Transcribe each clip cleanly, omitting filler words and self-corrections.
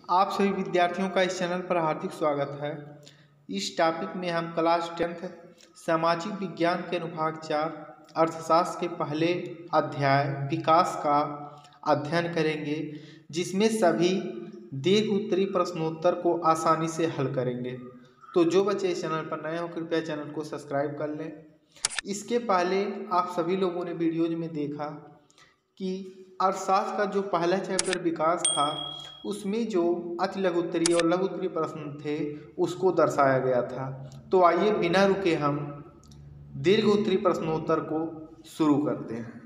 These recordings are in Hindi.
आप सभी विद्यार्थियों का इस चैनल पर हार्दिक स्वागत है। इस टॉपिक में हम क्लास 10th सामाजिक विज्ञान के अनुभाग 4 अर्थशास्त्र के पहले अध्याय विकास का अध्ययन करेंगे, जिसमें सभी दीर्घ उत्तरी प्रश्नोत्तर को आसानी से हल करेंगे। तो जो बच्चे इस चैनल पर नए हो कृपया चैनल को सब्सक्राइब कर लें। इसके पहले आप सभी लोगों ने वीडियोज में देखा कि अर्थशास्त्र का जो पहला चैप्टर विकास था उसमें जो अति लघु उत्तरीय और लघु उत्तरीय प्रश्न थे उसको दर्शाया गया था। तो आइए बिना रुके हम दीर्घ उत्तरीय प्रश्नोत्तर को शुरू करते हैं।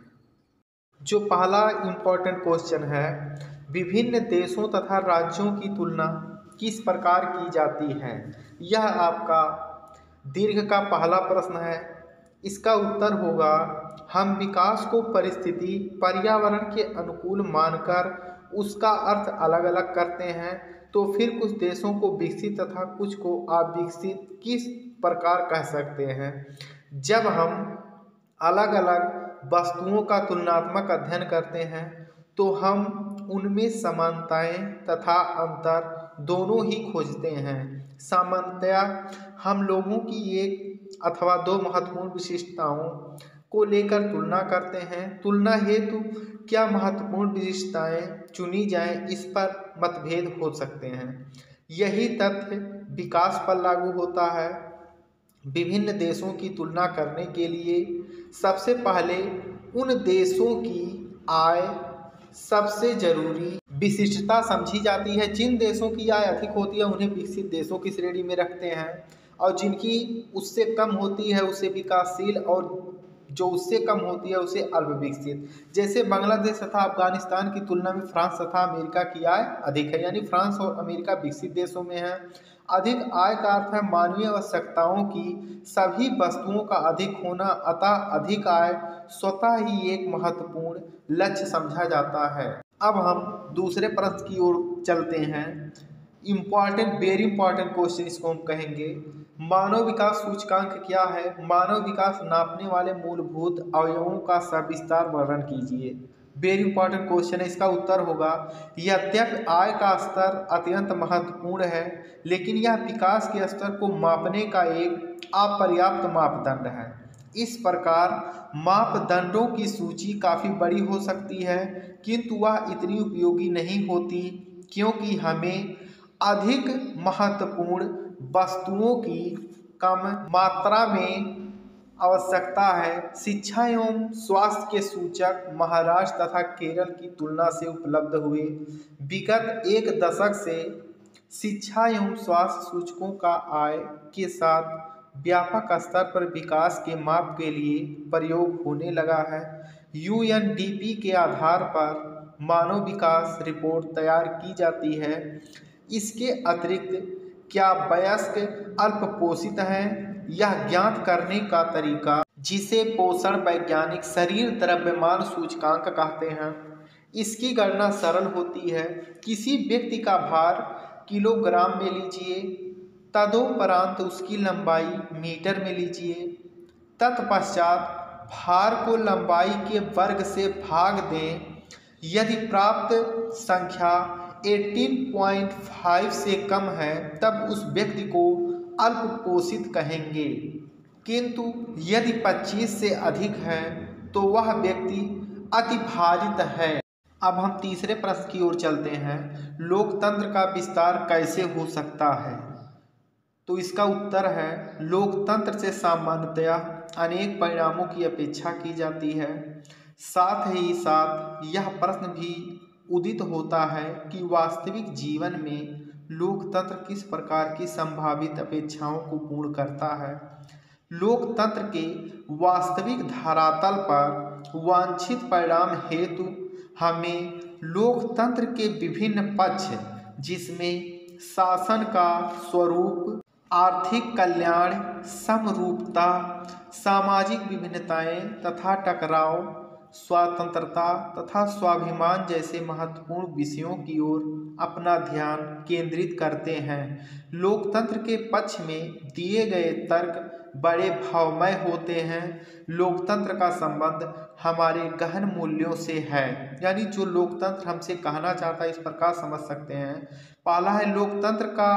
जो पहला इम्पोर्टेंट क्वेश्चन है, विभिन्न देशों तथा राज्यों की तुलना किस प्रकार की जाती है। यह आपका दीर्घ का पहला प्रश्न है। इसका उत्तर होगा, हम विकास को परिस्थिति पर्यावरण के अनुकूल मानकर उसका अर्थ अलग अलग करते हैं, तो फिर कुछ देशों को विकसित तथा कुछ को अविकसित किस प्रकार कह सकते हैं। जब हम अलग अलग वस्तुओं का तुलनात्मक अध्ययन करते हैं तो हम उनमें समानताएं तथा अंतर दोनों ही खोजते हैं। सामान्यतया हम लोगों की एक अथवा दो महत्वपूर्ण विशेषताओं को लेकर तुलना करते हैं। तुलना हेतु क्या महत्वपूर्ण विशेषताएं चुनी जाएं, इस पर मतभेद हो सकते हैं। यही तथ्य विकास पर लागू होता है। विभिन्न देशों की तुलना करने के लिए सबसे पहले उन देशों की आय सबसे जरूरी विशिष्टता समझी जाती है। जिन देशों की आय अधिक होती है उन्हें विकसित देशों की श्रेणी में रखते हैं, और जिनकी उससे कम होती है उसे विकासशील, और जो उससे कम होती है उसे अल्प विकसित। जैसे बांग्लादेश तथा अफगानिस्तान की तुलना में फ्रांस तथा अमेरिका की आय अधिक है, यानी फ्रांस और अमेरिका विकसित देशों में है। अधिक आय का अर्थ है मानवीय आवश्यकताओं की सभी वस्तुओं का अधिक होना, अतः अधिक आय स्वतः ही एक महत्वपूर्ण लक्ष्य समझा जाता है। अब हम दूसरे प्रश्न की ओर चलते हैं। वेरी इंपॉर्टेंट क्वेश्चन इसको हम कहेंगे। मानव विकास सूचकांक क्या है। मानव विकास नापने वाले मूलभूत अवयवों का सविस्तार वर्णन कीजिए। वेरी इंपॉर्टेंट क्वेश्चन है। इसका उत्तर होगा, यद्यपि आय का स्तर अत्यंत महत्वपूर्ण है, लेकिन यह विकास के स्तर को मापने का एक अपर्याप्त मापदंड है। इस प्रकार मापदंडों की सूची काफ़ी बड़ी हो सकती है, किंतु वह इतनी उपयोगी नहीं होती, क्योंकि हमें अधिक महत्वपूर्ण वस्तुओं की कम मात्रा में आवश्यकता है। शिक्षा एवं स्वास्थ्य के सूचक महाराष्ट्र तथा केरल की तुलना से उपलब्ध हुए। विगत एक दशक से शिक्षा एवं स्वास्थ्य सूचकों का आय के साथ व्यापक स्तर पर विकास के माप के लिए प्रयोग होने लगा है। यूएनडीपी के आधार पर मानव विकास रिपोर्ट तैयार की जाती है। इसके अतिरिक्त क्या वयस्क अल्प पोषित हैं, यह ज्ञात करने का तरीका, जिसे पोषण वैज्ञानिक शरीर द्रव्यमान सूचकांक कहते हैं, इसकी गणना सरल होती है। किसी व्यक्ति का भार किलोग्राम में लीजिए, तदोपरांत उसकी लंबाई मीटर में लीजिए, तत्पश्चात भार को लंबाई के वर्ग से भाग दें। यदि प्राप्त संख्या 18.5 से कम है तब उस व्यक्ति को अल्प पोषित कहेंगे, किंतु यदि 25 से अधिक है तो वह व्यक्ति अतिभारित है। अब हम तीसरे प्रश्न की ओर चलते हैं। लोकतंत्र का विस्तार कैसे हो सकता है। तो इसका उत्तर है, लोकतंत्र से सामान्यतया अनेक परिणामों की अपेक्षा की जाती है। साथ ही साथ यह प्रश्न भी उदित होता है कि वास्तविक जीवन में लोकतंत्र किस प्रकार की संभावित अपेक्षाओं को पूर्ण करता है। लोकतंत्र के वास्तविक धरातल पर वांछित परिणाम हेतु हमें लोकतंत्र के विभिन्न पक्ष, जिसमें शासन का स्वरूप, आर्थिक कल्याण, समरूपता, सामाजिक विभिन्नताएं तथा टकराव, स्वतंत्रता तथा स्वाभिमान जैसे महत्वपूर्ण विषयों की ओर अपना ध्यान केंद्रित करते हैं। लोकतंत्र के पक्ष में दिए गए तर्क बड़े भावमय होते हैं। लोकतंत्र का संबंध हमारे गहन मूल्यों से है। यानी जो लोकतंत्र हमसे कहना चाहता है इस प्रकार समझ सकते हैं। पहला है लोकतंत्र का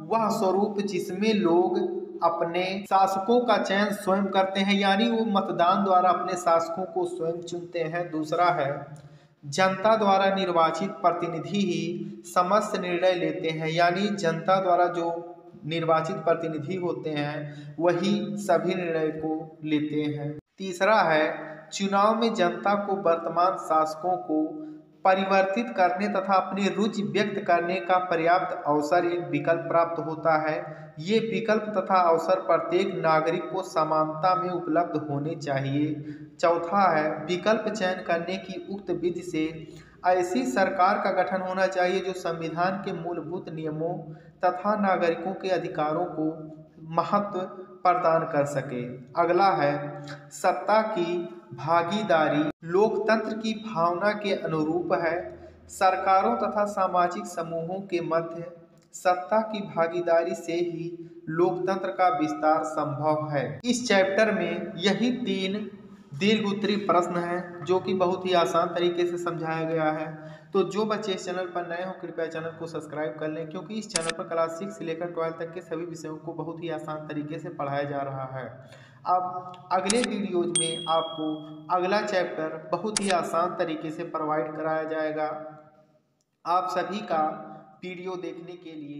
वह स्वरूप जिसमें लोग अपने शासकों का चयन स्वयं करते हैं, यानी वो मतदान द्वारा अपने शासकों को स्वयं चुनते हैं। दूसरा है जनता द्वारा निर्वाचित प्रतिनिधि ही समस्त निर्णय लेते हैं, यानी जनता द्वारा जो निर्वाचित प्रतिनिधि होते हैं वही सभी निर्णय को लेते हैं। तीसरा है चुनाव में जनता को वर्तमान शासकों को परिवर्तित करने तथा अपनी रुचि व्यक्त करने का पर्याप्त अवसर एक विकल्प प्राप्त होता है। ये विकल्प तथा अवसर प्रत्येक नागरिक को समानता में उपलब्ध होने चाहिए। चौथा है विकल्प चयन करने की उक्त विधि से ऐसी सरकार का गठन होना चाहिए जो संविधान के मूलभूत नियमों तथा नागरिकों के अधिकारों को महत्व प्रदान कर सके। अगला है सत्ता की भागीदारी लोकतंत्र की भावना के अनुरूप है। सरकारों तथा सामाजिक समूहों के मध्य सत्ता की भागीदारी से ही लोकतंत्र का विस्तार संभव है। इस चैप्टर में यही 3 दीर्घ उत्तरीय प्रश्न हैं जो कि बहुत ही आसान तरीके से समझाया गया है। तो जो बच्चे इस चैनल पर नए हो कृपया चैनल को सब्सक्राइब कर लें, क्योंकि इस चैनल पर क्लास 6 से लेकर 12 तक के सभी विषयों को बहुत ही आसान तरीके से पढ़ाया जा रहा है। अब अगले वीडियोज में आपको अगला चैप्टर बहुत ही आसान तरीके से प्रोवाइड कराया जाएगा। आप सभी का वीडियो देखने के लिए